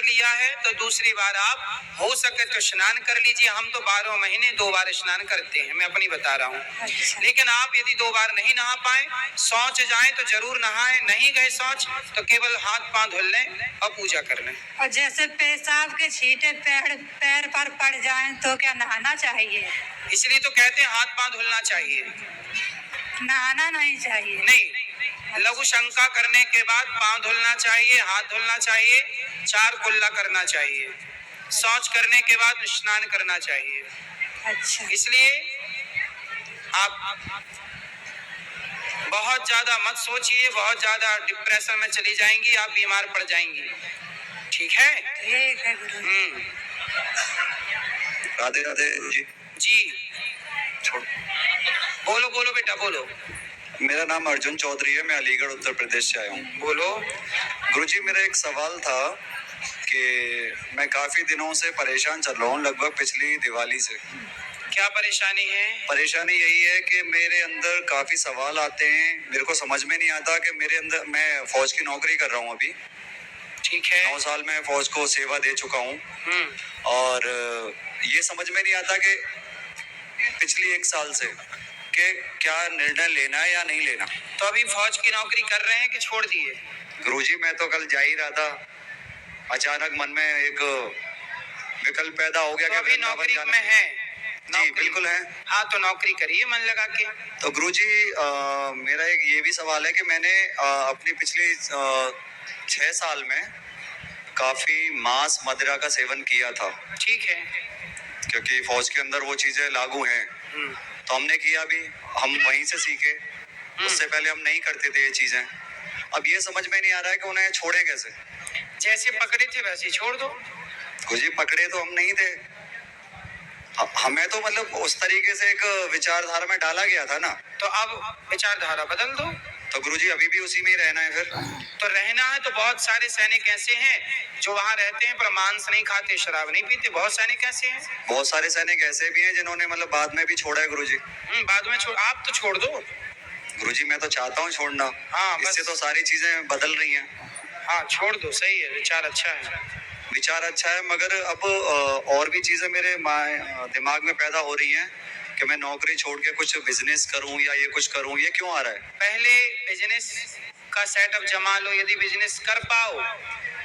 लिया है तो दूसरी बार आप हो सके तो स्नान कर लीजिए। हम तो 12 महीने 2 बार स्नान करते हैं, मैं अपनी बता रहा हूँ। लेकिन आप यदि 2 बार नहीं नहा पाए, शौच जाए तो जरूर नहाएं, नहीं गए शौच तो केवल हाथ पांव धुल लें और पूजा कर लें। और जैसे पेशाब के छींटे पैर पर पड़ जाएं तो क्या नहाना चाहिए? इसलिए तो कहते हैं हाथ पांव धुलना चाहिए, नहाना नहीं चाहिए। नहीं, लघु शंका करने के बाद पांव धुलना चाहिए, हाथ धुलना चाहिए, 4 कुल्ला करना चाहिए, शौच करने के बाद स्नान करना चाहिए। अच्छा, इसलिए आप बहुत ज्यादा मत सोचिए, बहुत ज्यादा डिप्रेशन में चली जाएंगी, आप बीमार पड़ जाएंगी। ठीक है? ठीक है गुरु। राधे राधे जी। जी छोड़, बोलो बोलो बेटा बोलो। मेरा नाम अर्जुन चौधरी है, मैं अलीगढ़ उत्तर प्रदेश से आया हूँ। बोलो। गुरुजी, मेरा एक सवाल था कि मैं काफी दिनों से परेशान चल रहा हूँ, लगभग पिछली दिवाली से। क्या परेशानी है? परेशानी यही है कि मेरे अंदर काफी सवाल आते हैं, मेरे को समझ में नहीं आता कि मेरे अंदर, मैं फौज की नौकरी कर रहा हूँ अभी। ठीक है। 9 साल में फौज को सेवा दे चुका हूँ और ये समझ में नहीं आता कि पिछली 1 साल से कि क्या निर्णय लेना है या नहीं लेना। तो अभी फौज की नौकरी कर रहे हैं कि छोड़ दिए? गुरुजी, मैं तो कल जा ही रहा था, अचानक मन में एक विकल्प पैदा हो गया। तो अभी नौकरी में है? जी बिल्कुल है। हाँ, तो नौकरी करिए मन लगा के। तो गुरुजी, मेरा एक ये भी सवाल है कि मैंने अपनी पिछली 6 साल में काफी मांस मदिरा का सेवन किया था। ठीक है। क्योंकि फौज के अंदर वो चीजें लागू हैं, तो हमने किया भी, हम वहीं से सीखे, उससे पहले हम नहीं करते थे ये चीजें। अब ये समझ में नहीं आ रहा है कि उन्हें छोड़े कैसे। जैसे पकड़े थे वैसे छोड़ दो। गुरुजी, पकड़े तो हम नहीं थे, हमें तो मतलब उस तरीके से एक विचारधारा में डाला गया था ना। तो अब विचारधारा बदल दो। तो गुरुजी, अभी भी उसी में ही रहना है फिर? तो रहना है तो बहुत सारे सैनिक ऐसे हैं जो वहाँ रहते हैं पर मांस नहीं खाते, शराब नहीं पीते। बहुत सैनिक ऐसे हैं। बहुत सारे सैनिक ऐसे भी हैं जिन्होंने मतलब बाद में भी छोड़ा है गुरुजी। बाद में छोड़, आप तो छोड़ दो। गुरुजी, मैं तो चाहता हूँ छोड़ना। हाँ, इससे तो सारी चीजें बदल रही हैं। हाँ, छोड़ दो, सही है, विचार अच्छा है। विचार अच्छा है, मगर अब और भी चीजें मेरे दिमाग में पैदा हो रही हैं कि मैं नौकरी छोड़ के कुछ बिजनेस करूं या ये कुछ करूं। ये क्यों आ रहा है? पहले बिजनेस का सेटअप जमा लो। यदि बिजनेस कर पाओ,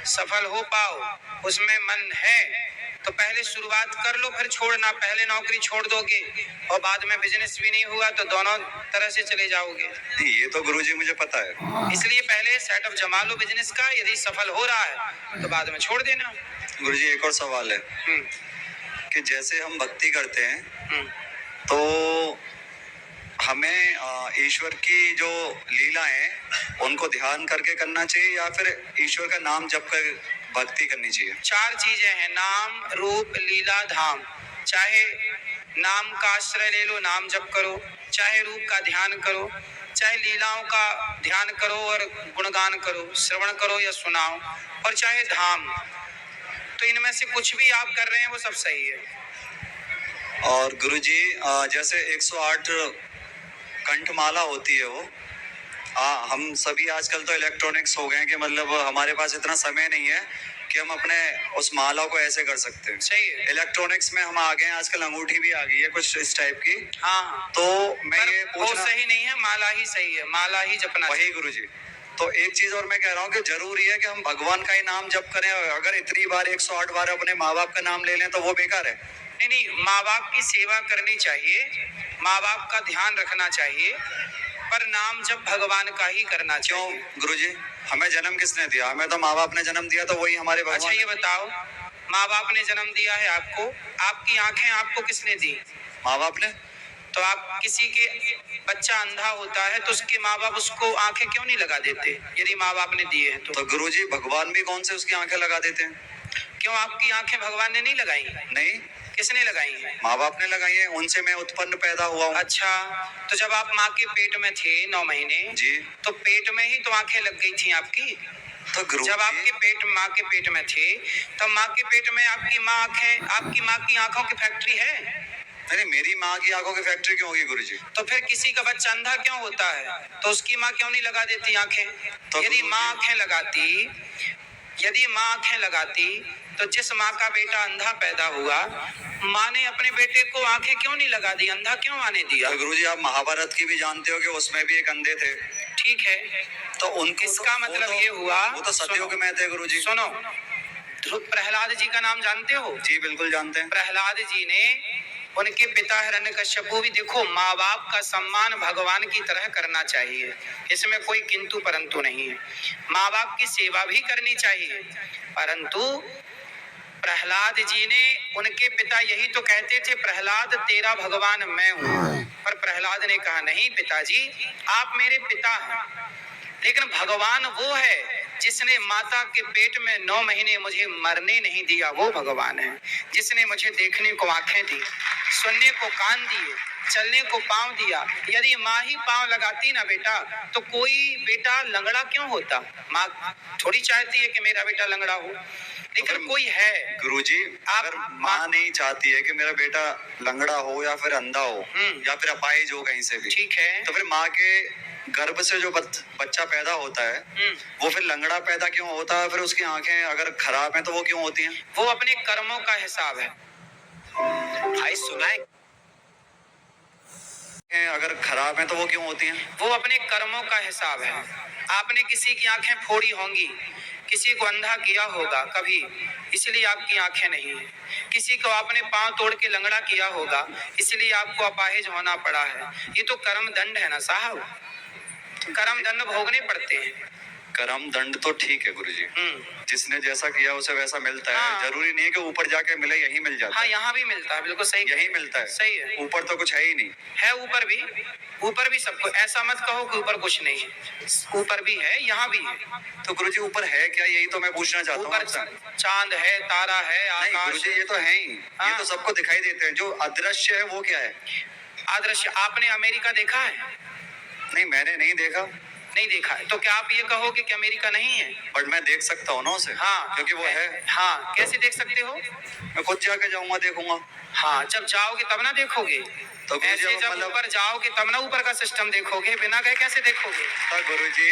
सफल हो पाओ, उसमें मन है तो पहले शुरुआत कर लो, फिर छोड़ना। पहले नौकरी छोड़ दोगे और बाद में बिजनेस भी नहीं हुआ तो दोनों तरह से चले जाओगे। ये तो गुरुजी मुझे पता है, इसलिए पहले सेटअप जमा लो बिजनेस का। यदि सफल हो रहा है तो बाद में छोड़ देना। गुरुजी, एक और सवाल है कि जैसे हम भक्ति करते हैं तो हमें ईश्वर की जो लीला है उनको ध्यान करके करना चाहिए या फिर ईश्वर का नाम जप कर भक्ति करनी चाहिए? 4 चीजें हैं, नाम, रूप, लीला, धाम। चाहे नाम का आश्रय ले लो, नाम जप करो, चाहे रूप का ध्यान करो, चाहे लीलाओं का ध्यान करो और गुणगान करो, श्रवण करो या सुनाओ, और चाहे धाम। तो इनमें से कुछ भी आप कर रहे हैं वो सब सही है। और गुरुजी, जैसे 108 कंठमाला होती है वो, हम सभी आजकल तो इलेक्ट्रॉनिक्स हो गए हैं कि मतलब हमारे पास इतना समय नहीं है कि हम अपने उस माला को ऐसे कर सकते हैं। सही है। इलेक्ट्रॉनिक्स में हम आ गए हैं, आजकल अंगूठी भी आ गई है कुछ इस टाइप की। हाँ, तो मैं ये वो पूछना, सही नहीं है, माला ही सही है, माला ही जपना। वही गुरुजी। तो एक चीज और मैं कह रहा हूँ कि जरूरी है कि हम भगवान का ही नाम जप करें। अगर इतनी बार 108 बार अपने माँ बाप का नाम ले लें तो वो बेकार है। नहीं, माँ बाप की सेवा करनी चाहिए, माँ बाप का ध्यान रखना चाहिए, पर नाम जब भगवान का ही करना चाहिए। क्यों गुरुजी? हमें जन्म किसने दिया? हमें तो माँ बाप ने जन्म दिया, तो वही हमारे भगवान। अच्छा ये बताओ, माँ बाप ने जन्म दिया है आपको, आपकी आंखें आपको किसने दी? माँ बाप ने। तो आप किसी के बच्चा अंधा होता है तो उसके माँ बाप उसको आंखें क्यों नहीं लगा देते यदि माँ बाप ने दिए हैं? तो गुरुजी, भगवान भी कौन से उसकी आंखें लगा देते हैं? क्यों आपकी आंखें भगवान ने नहीं लगाई? नहीं, किसने लगाई है? माँ बाप ने लगाई है, उनसे मैं उत्पन्न पैदा हुआ हूँ। अच्छा, तो जब आप माँ के पेट में थे 9 महीने जी, तो पेट में ही तो आंखें लग गई थी आपकी। तो गुरु जब आपके पेट, माँ के पेट में थे तब माँ के पेट में आपकी माँ आंखें, आपकी माँ की आंखों की फैक्ट्री है? नहीं, मेरी माँ की आंखों की फैक्ट्री क्यों होगी गुरुजी? तो फिर किसी का बच्चा अंधा क्यों होता है तो उसकी माँ क्यों नहीं लगा देती आंखें? तो यदि माँ आंखें लगाती यदि माँ आंखें लगाती तो जिस माँ का बेटा अंधा पैदा हुआ, माँ ने अपने बेटे को आंखें क्यों नहीं लगा दी, अंधा क्यों आने दिया? तो गुरुजी आप महाभारत की भी जानते हो कि उसमें भी एक अंधे थे। ठीक है, तो उनको इसका मतलब ये हुआ, वो तो सतयुग में थे गुरुजी। सुनो, प्रहलाद जी का नाम जानते हो? जी बिल्कुल जानते हैं। प्रहलाद जी ने, उनके पिता हिरण्यकश्यपु भी, देखो माँ बाप का सम्मान भगवान की तरह करना चाहिए, इसमें कोई किंतु परंतु नहीं है। माँ बाप की सेवा भी करनी चाहिए, परंतु प्रहलाद जी ने, उनके पिता यही तो कहते थे, प्रहलाद तेरा भगवान मैं हूँ। पर प्रहलाद ने कहा नहीं पिताजी, आप मेरे पिता हैं, लेकिन भगवान वो है जिसने माता के पेट में 9 महीने मुझे मरने नहीं दिया, वो भगवान है। जिसने मुझे देखने को आंखें दी, सुनने को कान दिए, चलने को पांव दिया। यदि माँ ही पांव लगाती ना बेटा, तो कोई बेटा लंगड़ा क्यों होता? माँ थोड़ी चाहती है कि मेरा बेटा लंगड़ा हो, लेकिन कोई है। गुरुजी अगर माँ नहीं चाहती है कि मेरा बेटा लंगड़ा हो या फिर अंधा हो या फिर अपाहिज हो कहीं से भी, ठीक है, तो फिर माँ के गर्भ से जो बच्चा पैदा होता है वो फिर लंगड़ा पैदा क्यों होता है? फिर उसकी आंखें अगर खराब हैं तो वो क्यों होती हैं? वो अपने कर्मों का हिसाब है। भाई सुनाए, अगर खराब हैं तो वो क्यों होती हैं? वो अपने कर्मों का हिसाब है। आपने किसी की आंखें फोड़ी होंगी, किसी को अंधा किया होगा कभी, इसलिए आपकी आंखें नहीं है। किसी को आपने पांव तोड़ के लंगड़ा किया होगा, इसलिए आपको अपाहिज होना पड़ा है। ये तो कर्म दंड है ना साहब, कर्म दंड भोगने पड़ते हैं। कर्म दंड तो ठीक है गुरुजी, जिसने जैसा किया उसे वैसा मिलता है। हाँ। जरूरी नहीं है कि ऊपर जाके मिले, यही मिल जाता हाँ, है। यहाँ भी मिलता है, बिल्कुल सही, यही मिलता है, सही है। ऊपर तो कुछ है ही नहीं। है ऊपर भी सबको, ऐसा मत कहो कि ऊपर कुछ नहीं है, ऊपर भी है, यहाँ भी है। तो गुरुजी ऊपर है क्या, यही तो मैं पूछना चाहता हूँ ऊपर आपसे। चांद है, तारा है, नहीं आकाश गुरुजी है। ये तो है ही, ये तो सबको दिखाई देते हैं। जो अदृश्य है वो क्या है? अदृश्य, आपने अमेरिका देखा है? नहीं मैंने नहीं देखा। नहीं देखा है, तो क्या आप ये कहोगे कि अमेरिका नहीं है? बट मैं देख सकता हूँ ना उसे। हाँ, क्योंकि वो है। हाँ, कैसे देख सकते हो? मैं खुद जाके जाऊंगा, देखूंगा। हाँ, जब जाओगे तब ना देखोगे। तो गुरुजी ऐसे जब मतलब ऊपर जाओगे तब ना ऊपर का सिस्टम देखोगे, बिना गए कैसे देखोगे? तो गुरुजी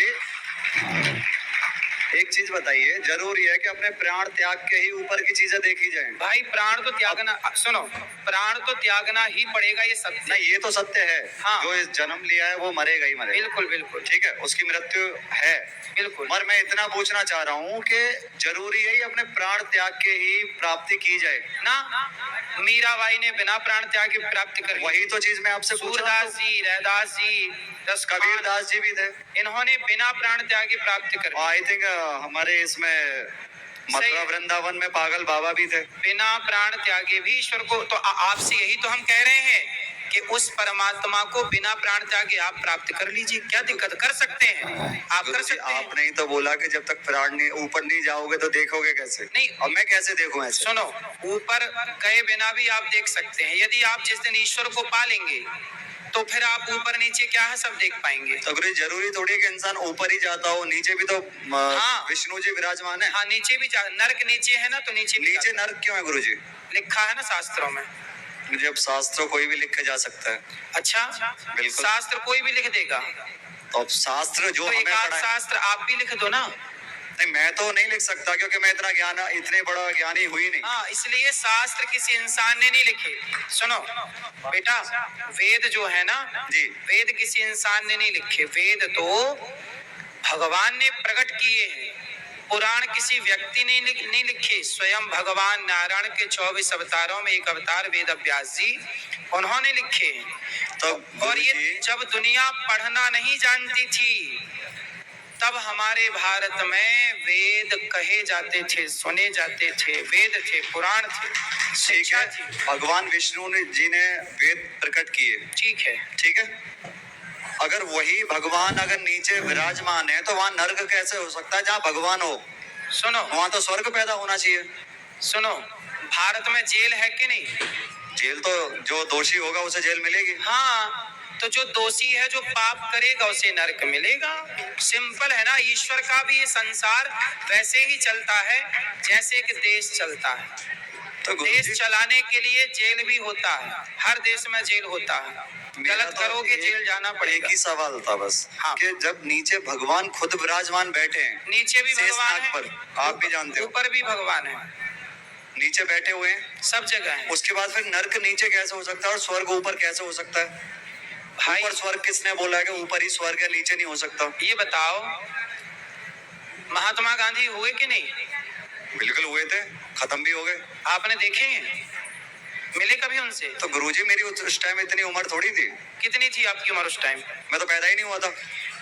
एक चीज बताइए, जरूरी है कि अपने प्राण त्याग के ही ऊपर की चीजें देखी जाएं? भाई प्राण तो त्यागना, सुनो, प्राण तो त्यागना ही पड़ेगा, ये सत्य नहीं ये तो सत्य है। हाँ। जो इस जन्म लिया है वो मरेगा ही मरेगा। बिल्कुल बिल्कुल ठीक है, उसकी मृत्यु है बिल्कुल। पर मैं इतना पूछना चाह रहा हूँ कि जरूरी है ही अपने प्राण त्याग के ही प्राप्ति की जाए ना, मीराबाई ने बिना प्राण त्याग के प्राप्ति कर ली। वही तो चीज मैं आपसे पूछ रहा हूँ। सूरदास जी, रैदास जी, कबीरदास जी भी थे, इन्होंने बिना प्राण त्याग के प्राप्ति कर ली। आई थिंक हमारे इसमें मथुरा वृंदावन में पागल बाबा भी थे। बिना प्राण त्यागे भी ईश्वर को, तो आपसे यही तो हम कह रहे हैं कि उस परमात्मा को बिना प्राण त्यागे आप प्राप्त कर लीजिए। क्या दिक्कत, कर सकते हैं आप, कर सकते हैं। आपने ही तो बोला कि जब तक प्राण नहीं ऊपर नहीं जाओगे तो देखोगे कैसे? नहीं, अब मैं कैसे देखूं ऐसे? सुनो, ऊपर गए बिना भी आप देख सकते हैं। यदि आप जिस दिन ईश्वर को पालेंगे तो फिर आप ऊपर नीचे क्या है सब देख पाएंगे। तो गुरु जरूरी थोड़ी है कि इंसान ऊपर ही जाता हो, नीचे भी तो हाँ। विष्णु जी विराजमान है। हाँ, नीचे भी नरक नीचे है ना, तो नीचे नरक क्यों है गुरुजी? लिखा है ना शास्त्रों में। मुझे अब शास्त्र कोई भी लिख के जा सकता है। अच्छा, बिल्कुल, शास्त्र कोई भी लिख देगा। तो अब शास्त्र जो तो हमें एक आध पढ़ा है, शास्त्र आप भी लिख दो ना। नहीं मैं तो नहीं लिख सकता क्योंकि मैं इतने बड़ा ज्ञानी हुई नहीं। हाँ, इसलिए शास्त्र किसी इंसान ने नहीं लिखे। सुनो बेटा, वेद जो है ना जी, वेद किसी इंसान ने नहीं लिखे, वेद तो भगवान ने प्रकट किए हैं। पुराण किसी व्यक्ति ने नहीं लिखे, स्वयं भगवान नारायण के 24 अवतारों में एक अवतार वेद व्यास जी, उन्होंने लिखे हैं। तो और ये जब दुनिया पढ़ना नहीं जानती थी तब हमारे भारत में वेद कहे जाते थे, सुने जाते थे, वेद थे, पुराण थे, शिक्षा थी। भगवान विष्णु जी ने वेद प्रकट किए, ठीक है, ठीक है। अगर वही भगवान अगर नीचे विराजमान है तो वहां नर्क कैसे हो सकता है? जहाँ भगवान हो सुनो, वहां तो स्वर्ग पैदा होना चाहिए। सुनो, भारत में जेल है कि नहीं? जेल तो जो दोषी होगा उसे जेल मिलेगी। हाँ, तो जो दोषी है, जो पाप करेगा उसे नरक मिलेगा। सिंपल है ना। ईश्वर का भी ये संसार वैसे ही चलता है जैसे कि देश चलता है। तो गुरु देश जी, चलाने के लिए जेल भी होता है, हर देश में जेल होता है, मेरा गलत तो करोगे जेल जाना एक पड़ेगा। ही सवाल था बस, हाँ। कि जब नीचे भगवान खुद विराजमान बैठे हैं, नीचे भी भगवान शेषनाग है, पर, आप भी जानते हो, ऊपर भी भगवान है, नीचे बैठे हुए हैं, सब जगह है। उसके बाद फिर नर्क नीचे कैसे हो सकता है और स्वर्ग ऊपर कैसे हो सकता है? भाई ऊपर स्वर्ग किसने बोला है कि ऊपर ही स्वर्ग है, नीचे नहीं हो सकता? ये बताओ, महात्मा गांधी हुए कि नहीं? बिल्कुल हुए थे, खत्म भी हो गए। आपने देखे हैं? मिले कभी उनसे? तो गुरुजी, मेरी उस टाइम इतनी उम्र थोड़ी थी, कितनी थी आपकी उम्र उस टाइम? मैं तो पैदा ही नहीं हुआ था।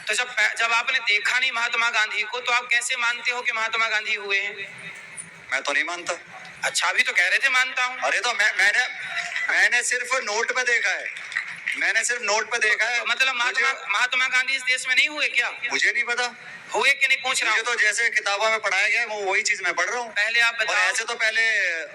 तो जब आपने देखा नहीं महात्मा गांधी को, तो आप कैसे मानते हो कि महात्मा गांधी हुए हैं? मैं तो नहीं मानता। अच्छा, अभी तो कह रहे थे मानता हूँ। अरे तो मैंने सिर्फ नोट पे देखा है, मैंने सिर्फ नोट पे देखा है। मतलब महात्मा गांधी इस देश में नहीं हुए क्या? मुझे नहीं पता, हुए कि नहीं पूछ रहा मुझे हूँ। तो जैसे किताबों में पढ़ाया गया है वो वही चीज मैं पढ़ रहा हूँ। पहले आप और बताओ। ऐसे तो पहले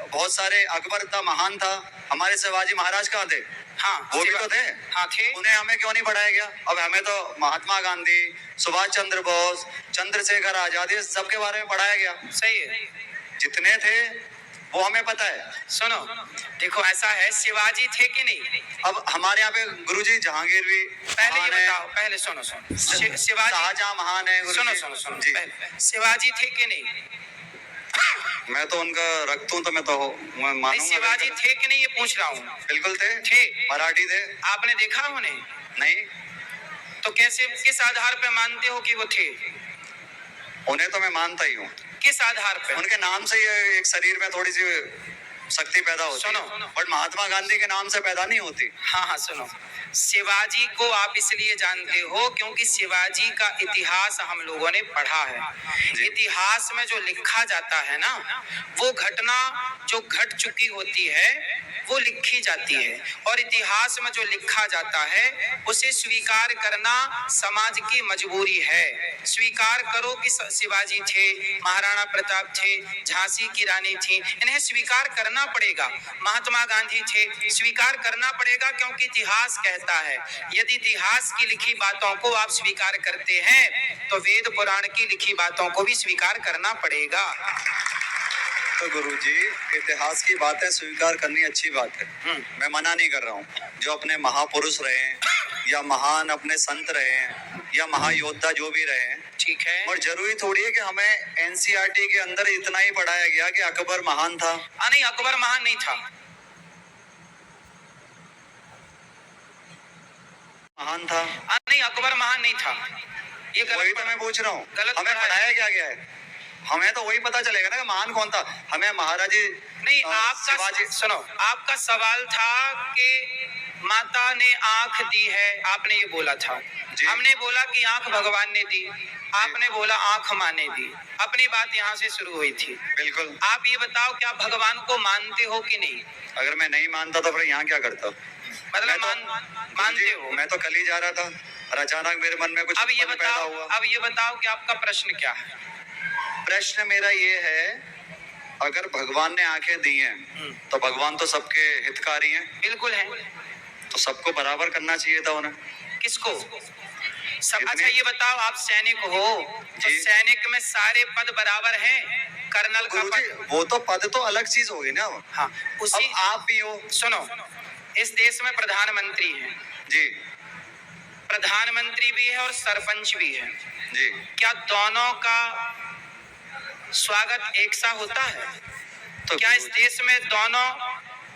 बहुत सारे, अकबर था, महान था, हमारे शिवाजी महाराज कहाँ थे? हाँ, वो भी तो थे। हाँ थे। उन्हें हमें क्यों नहीं पढ़ाया गया? अब हमें तो महात्मा गांधी, सुभाष चंद्र बोस, चंद्रशेखर आजाद, ये सबके बारे में पढ़ाया गया। सही है, जितने थे वो हमें पता है। सुनो, देखो ऐसा है, शिवाजी थे कि नहीं? अब हमारे यहाँ पे गुरुजी जहांगीर भी पहले ये महान है, बताओ, पहले सुनो शिवाजी, शाहजहां महान है गुरुजी। सुनो जी, पहले, शिवाजी थे कि नहीं? मैं तो उनका रखता हूँ, तो मैं तो मैं नहीं, मानूंगा। शिवाजी थे कि नहीं ये पूछ रहा हूँ। बिल्कुल थे, थे। मराठी थे। आपने देखा उन्हें? नहीं, तो कैसे, किस आधार पे मानते हो कि वो थे? उन्हें तो मैं मानता ही हूँ। किस आधार पे? उनके नाम से ही एक शरीर में थोड़ी सी शक्ति पैदा होती सुनो। है, बट महात्मा गांधी के नाम से पैदा नहीं होती। हाँ हाँ सुनो, शिवाजी को आप इसलिए जानते हो क्योंकि शिवाजी का इतिहास हम लोगों ने पढ़ा है। इतिहास में जो लिखा जाता है ना, वो घटना जो घट चुकी होती है वो लिखी जाती है, और इतिहास में जो लिखा जाता है उसे स्वीकार करना समाज की मजबूरी है। स्वीकार करो कि शिवाजी थे, महाराणा प्रताप थे, झांसी की रानी थी, इन्हें स्वीकार करना पड़ेगा। महात्मा गांधी थे, स्वीकार करना पड़ेगा, क्योंकि इतिहास कहता है। यदि इतिहास की लिखी बातों को आप स्वीकार करते हैं तो वेद पुराण की लिखी बातों को भी स्वीकार करना पड़ेगा। तो गुरुजी, इतिहास की बातें स्वीकार करनी अच्छी बात है, मैं मना नहीं कर रहा हूँ। जो अपने महापुरुष रहे हैं या महान अपने संत रहे हैं या महायोद्धा जो भी रहे हैं, ठीक है, और जरूरी थोड़ी है कि हमें एनसीईआरटी के अंदर इतना ही पढ़ाया गया कि अकबर महान था। नहीं, अकबर महान नहीं था। महान था। नहीं, अकबर महान नहीं था, ये वही तो मैं पूछ रहा हूँ, गलत हमें पढ़ाया क्या गया है? हमें तो वही पता चलेगा ना कि महान कौन था। हमें महाराजी नहीं, आपका शिवाजी। सुनो, आपका सवाल था कि माता ने आंख दी है, आपने ये बोला था। हमने बोला कि आंख भगवान ने दी, आपने बोला आंख माँ ने दी। अपनी बात यहाँ से शुरू हुई थी। बिल्कुल। आप ये बताओ कि आप भगवान को मानते हो कि नहीं? अगर मैं नहीं मानता तो फिर यहाँ क्या करता? मतलब मानते हो? मैं तो कल ही जा रहा था और अचानक मेरे मन में कुछ अब ये पैदा बताओ, हुआ। अब ये बताओ कि आपका प्रश्न क्या है? प्रश्न मेरा ये है, अगर भगवान ने आंखें दी हैं तो भगवान तो सबके हितकारी हैं। बिल्कुल है। तो सबको बराबर करना चाहिए था उन्हें। किसको? सब। अच्छा ये बताओ, आप सैनिक हो तो सैनिक में सारे पद बराबर हैं? कर्नल का पद, वो तो पद तो अलग चीज होगी ना। हाँ, उसी। अब आप भी हो। सुनो, इस देश में प्रधानमंत्री है जी, प्रधानमंत्री भी है और सरपंच भी है जी। क्या दोनों का स्वागत एक सा होता है? तो क्या इस देश में दोनों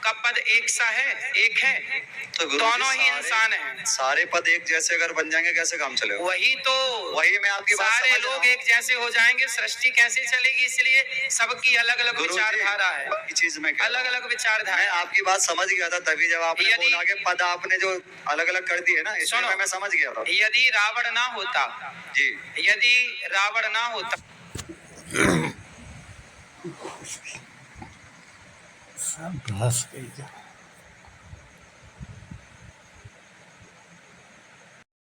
का पद एक सा है? एक है? तो दोनों ही इंसान हैं। सारे पद एक जैसे अगर बन जाएंगे कैसे काम चलेगा? वही तो, वही मैं आपकी बात सारे समझ रहा लोग हूं। एक जैसे हो जाएंगे, सृष्टि कैसे चलेगी? इसलिए सबकी अलग अलग विचारधारा है, चीज में अलग अलग विचारधारा। मैं आपकी बात समझ गया था, तभी जब आपने बोला कि पद आपने जो अलग अलग कर दिए ना, इसमें मैं समझ गया था। यदि रावण ना होता, जी, यदि रावण ना होता, सब घास गई।